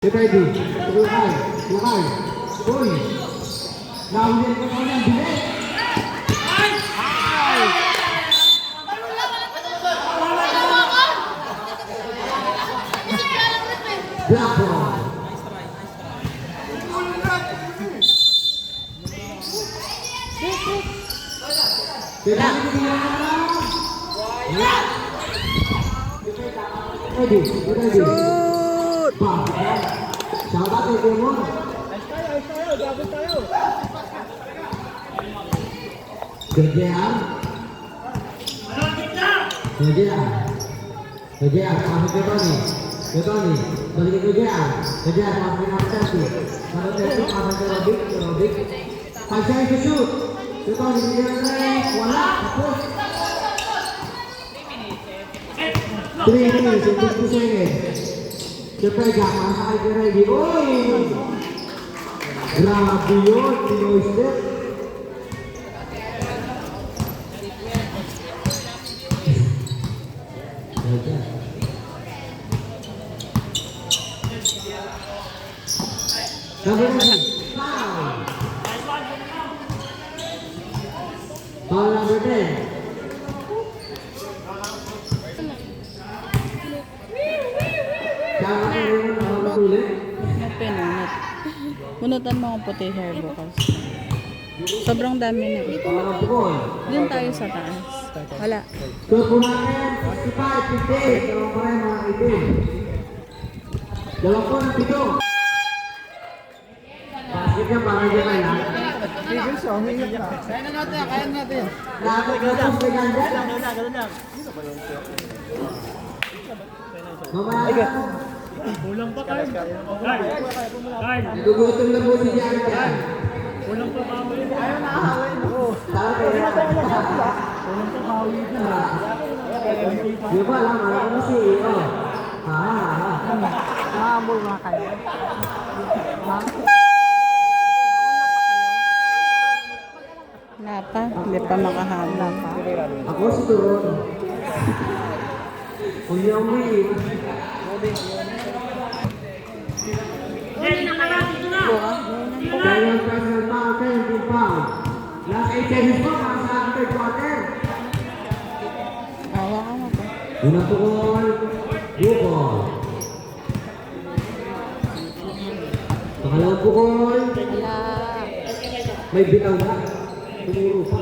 Ready, tulungan, lakay, uy, nahulin ko na ng bilis. Black ball. Shoot! Shout out kay Kumon. Kejar. Kejar, pasok ke Tony. Balik ke Kejar, pasok ke Tony. Kalau Tony pasok ke Robik. Pasang ke shoot. Ke Tony, wala, hapus. 3 minutes, 50 seconds. Kepegang, masa aja ready. Oi, grabe yun, Pinoy step. Foul number 10. Pinunot. Punutan mo ang puti hair bukas. Sobrang dami na ito. Doon tayo sa taas. Wala. Kekurangan 55-50. Dalawang pa rin mga kaibigan. Dalawang po ng pito. Basket niya para dyan kayo na. Kaya natin. Nakapaglatos ka dyan dyan. Mamaya. Kulang pa tayo. Nagugutom na po si Jared yan. Kulang pa mawin. Ayaw na ahawin ako. Tara kayo. Kulang pa mawin na. Di ba lang, alam mo si CEO. Nakabol nga kayo. Wala pa. Hindi pa makahala pa. Ako si Turon. Kuya Umi. Kaya yung personal foul, 17 foul. Last 8 seconds po, para sa third quarter. Awa ka mo pa. Unang tukol, bukol. Pangalawang bukol, Wala. may bitaw na. Tumuro pa.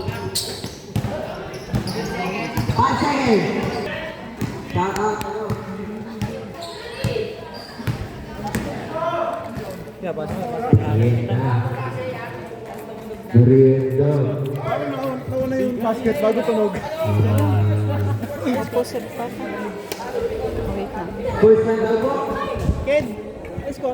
5 seconds. Shout out. Merienda. Nauna yung basket bago tunog. Opposite pa pa. Wait lang. First time daw po. Kid, let's go.